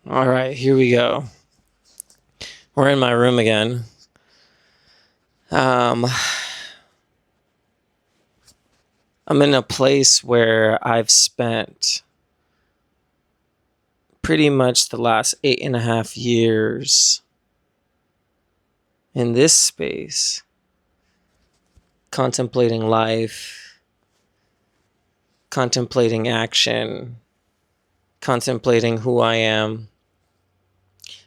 All right, here we go. We're in my room again. Um, I'm in a place where I've spent pretty much the last 8.5 years in this space, contemplating life, contemplating action, contemplating who I am.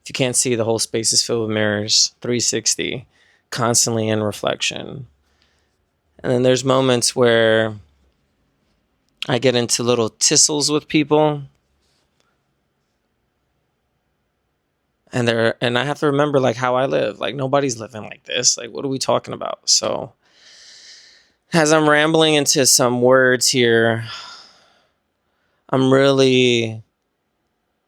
If you can't see, the whole space is filled with mirrors, 360, constantly in reflection. And then there's moments where I get into little tussles with people, and I have to remember like how I live. Like nobody's living like this. Like what are we talking about? So as I'm rambling into some words here, I'm really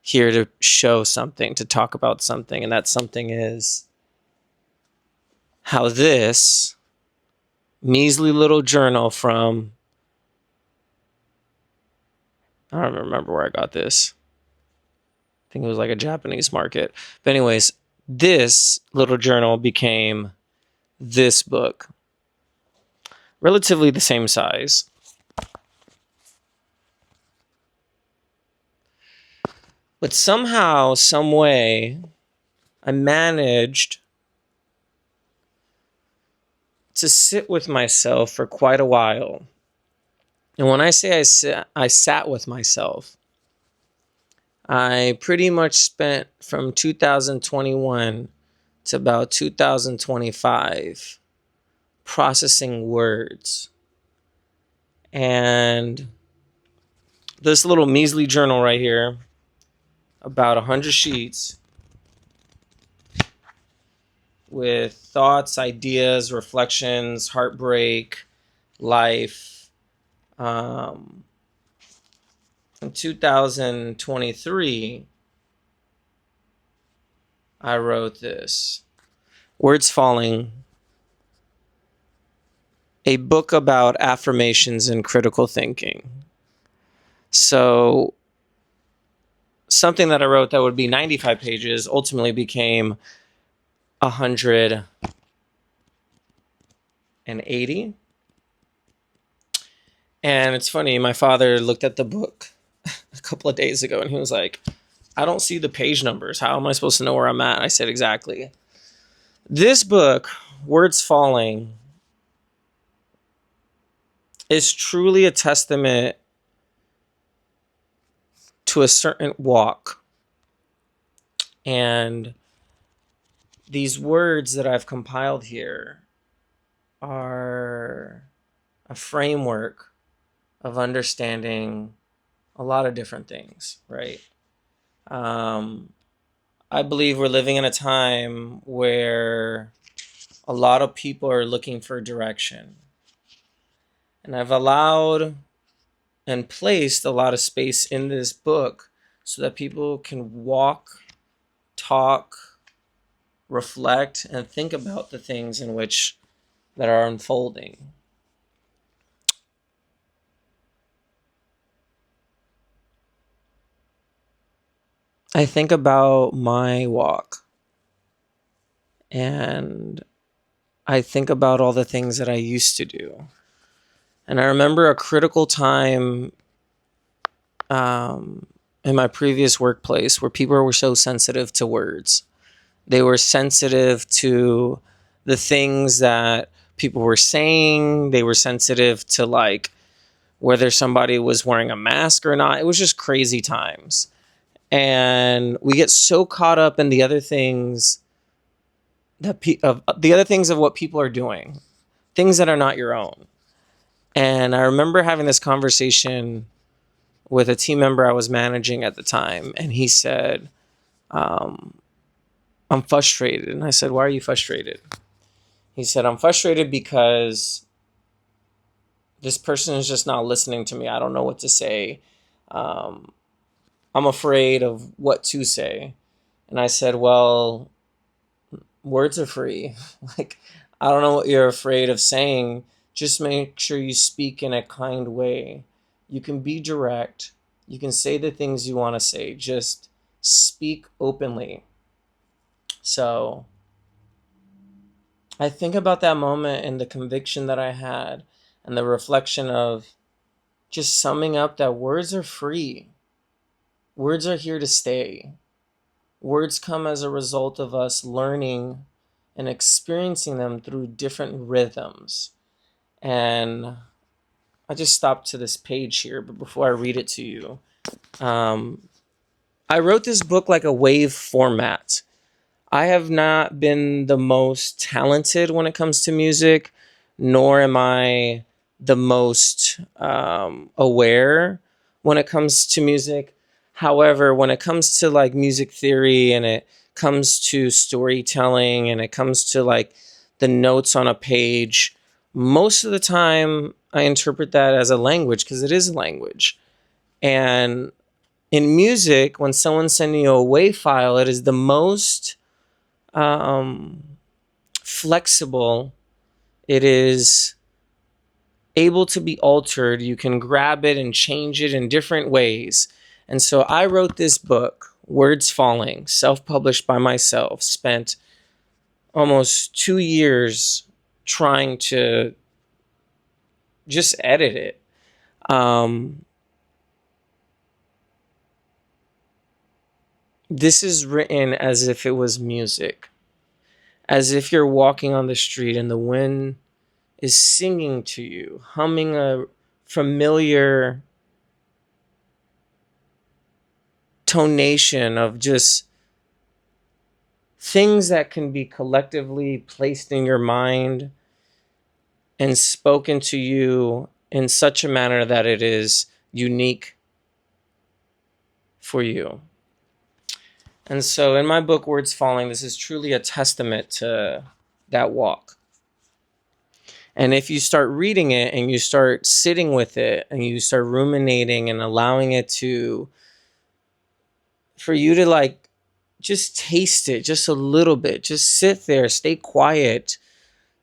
here to show something, to talk about something, and that something is how this measly little journal from, I don't remember where I got this. I think it was like a Japanese market. But anyways, this little journal became this book. Relatively the same size. But somehow, some way, I managed to sit with myself for quite a while. And when I say I sat with myself, I pretty much spent from 2021 to about 2025 processing words. And this little measly journal right here, about 100 sheets with thoughts, ideas, reflections, heartbreak, life. In 2023, I wrote this. Words Falling, a book about affirmations and critical thinking. So something that I wrote that would be 95 pages ultimately became 180. And it's funny, my father looked at the book a couple of days ago and he was like, I don't see the page numbers. How am I supposed to know where I'm at? I said, exactly. This book, Words Falling, is truly a testament to a certain walk. And these words that I've compiled here are a framework of understanding a lot of different things, right? I believe we're living in a time where a lot of people are looking for direction. And I've allowed and placed a lot of space in this book so that people can walk, talk, reflect, and think about the things in which that are unfolding. I think about my walk and I think about all the things that I used to do. And I remember a critical time in my previous workplace where people were so sensitive to words. They were sensitive to the things that people were saying. They were sensitive to like whether somebody was wearing a mask or not. It was just crazy times. And we get so caught up in the other things the other things of what people are doing, things that are not your own. And I remember having this conversation with a team member I was managing at the time, and he said, I'm frustrated. And I said, why are you frustrated? He said, I'm frustrated because this person is just not listening to me. I don't know what to say. Um, I'm afraid of what to say. And I said, well, words are free. Like, I don't know what you're afraid of saying. Just make sure you speak in a kind way. You can be direct. You can say the things you want to say. Just speak openly. So I think about that moment and the conviction that I had and the reflection of just summing up that words are free. Words are here to stay. Words come as a result of us learning and experiencing them through different rhythms. And I just stopped to this page here, but before I read it to you, I wrote this book like a wave format. I have not been the most talented when it comes to music, nor am I the most aware when it comes to music. However, when it comes to like music theory and it comes to storytelling and it comes to like the notes on a page, most of the time I interpret that as a language because it is a language. And in music, when someone's sending you a WAV file, it is the most um, flexible. It is able to be altered. You can grab it and change it in different ways. And so I wrote this book, Words Falling, self-published by myself, spent almost 2 years trying to just edit it. This is written as if it was music, as if you're walking on the street and the wind is singing to you, humming a familiar tonation of just things that can be collectively placed in your mind and spoken to you in such a manner that it is unique for you. And so in my book, Words Falling, this is truly a testament to that walk. And if you start reading it and you start sitting with it and you start ruminating and allowing it to, for you to like, just taste it just a little bit, just sit there, stay quiet,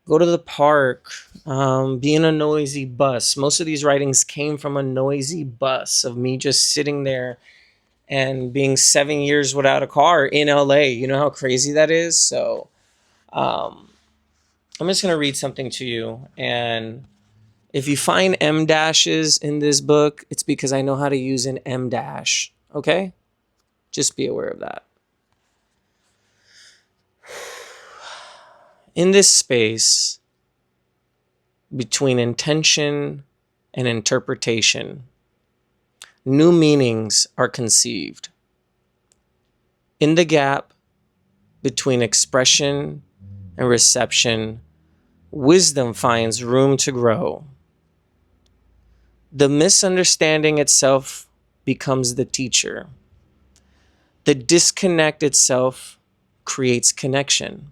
go to the park, be in a noisy bus. Most of these writings came from a noisy bus of me just sitting there and being 7 years without a car in LA. You know how crazy that is? So I'm just going to read something to you. And if you find M dashes in this book, it's because I know how to use an M dash. Okay? Just be aware of that. In this space between intention and interpretation, new meanings are conceived. In the gap between expression and reception, wisdom finds room to grow. The misunderstanding itself becomes the teacher. The disconnect itself creates connection.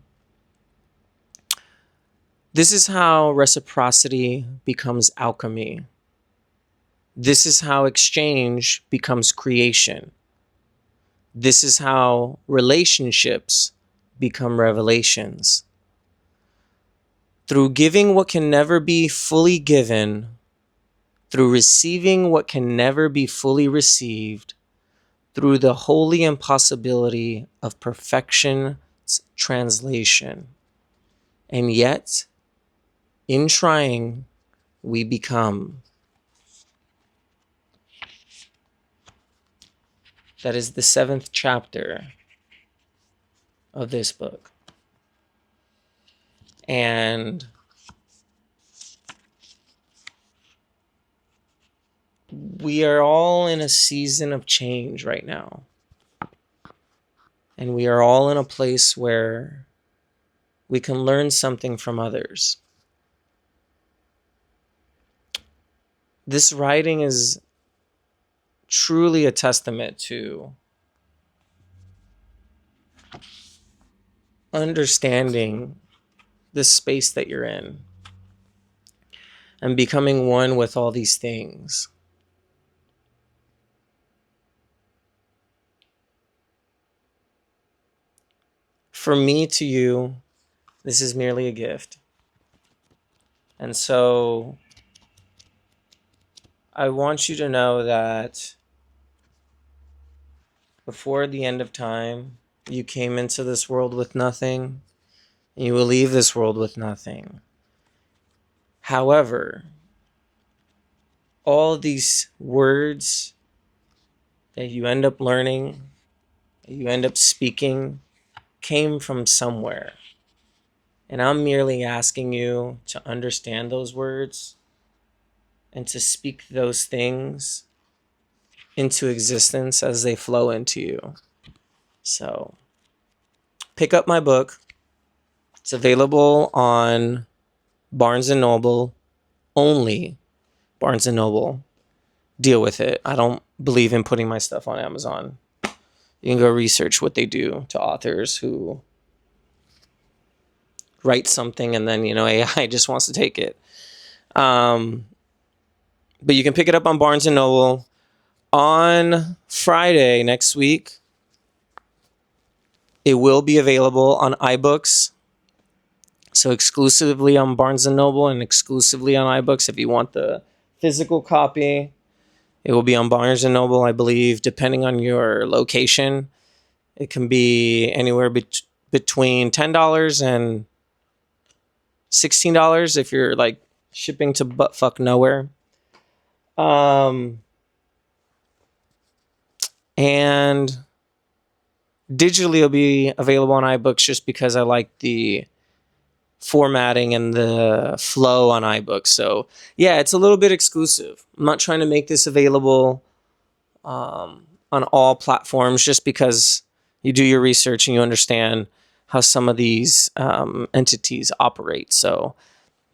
This is how reciprocity becomes alchemy. This is how exchange becomes creation. This is how relationships become revelations. Through giving what can never be fully given, through receiving what can never be fully received, through the holy impossibility of perfection's translation. And yet, in trying, we become. That is the 7th chapter of this book. And we are all in a season of change right now. And we are all in a place where we can learn something from others. This writing is truly a testament to understanding the space that you're in and becoming one with all these things. For me to you, this is merely a gift. And so I want you to know that before the end of time, you came into this world with nothing, and you will leave this world with nothing. However, all these words that you end up learning, that you end up speaking, came from somewhere. And I'm merely asking you to understand those words and to speak those things into existence as they flow into you. So, pick up my book. It's available on Barnes & Noble only. Barnes & Noble. Deal with it. I don't believe in putting my stuff on Amazon. You can go research what they do to authors who write something and then, AI just wants to take it. But you can pick it up on Barnes & Noble. On Friday next week, it will be available on iBooks. So exclusively on Barnes & Noble and exclusively on iBooks. If you want the physical copy, it will be on Barnes & Noble, I believe, depending on your location. It can be anywhere between $10 and $16 if you're like shipping to buttfuck nowhere. And digitally it'll be available on iBooks just because I like the formatting and the flow on iBooks. So yeah, it's a little bit exclusive. I'm not trying to make this available on all platforms just because you do your research and you understand how some of these entities operate. So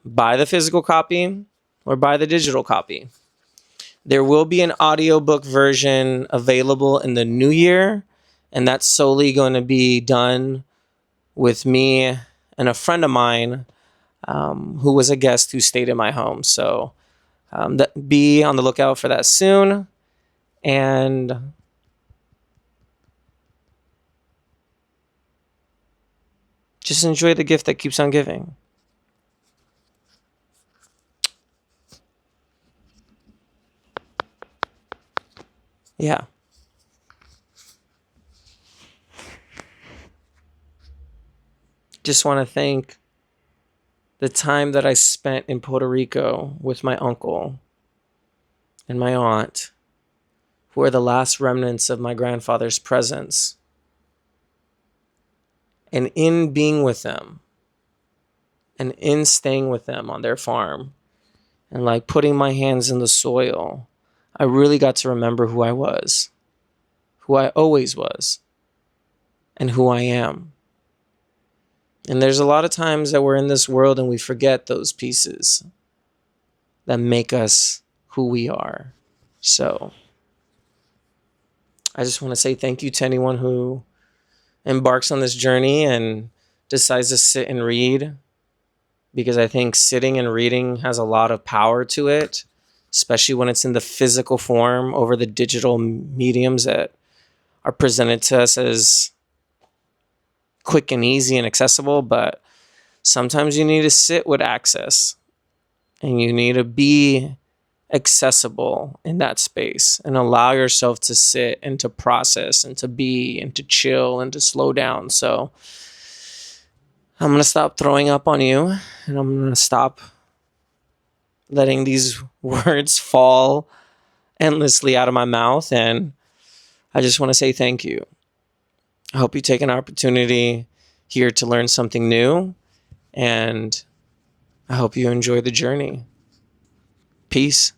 buy the physical copy or buy the digital copy. There will be an audiobook version available in the new year, and that's solely going to be done with me and a friend of mine who was a guest who stayed in my home. So be on the lookout for that soon. And just enjoy the gift that keeps on giving. Yeah. Just want to thank the time that I spent in Puerto Rico with my uncle and my aunt, who are the last remnants of my grandfather's presence. And in being with them and in staying with them on their farm and like putting my hands in the soil, I really got to remember who I was, who I always was, and who I am. And there's a lot of times that we're in this world and we forget those pieces that make us who we are. So I just want to say thank you to anyone who embarks on this journey and decides to sit and read, because I think sitting and reading has a lot of power to it, especially when it's in the physical form over the digital mediums that are presented to us as quick and easy and accessible. But sometimes you need to sit with access and you need to be accessible in that space and allow yourself to sit and to process and to be and to chill and to slow down. So I'm going to stop throwing up on you and I'm going to stop letting these words fall endlessly out of my mouth. And I just want to say thank you. I hope you take an opportunity here to learn something new, and I hope you enjoy the journey. Peace.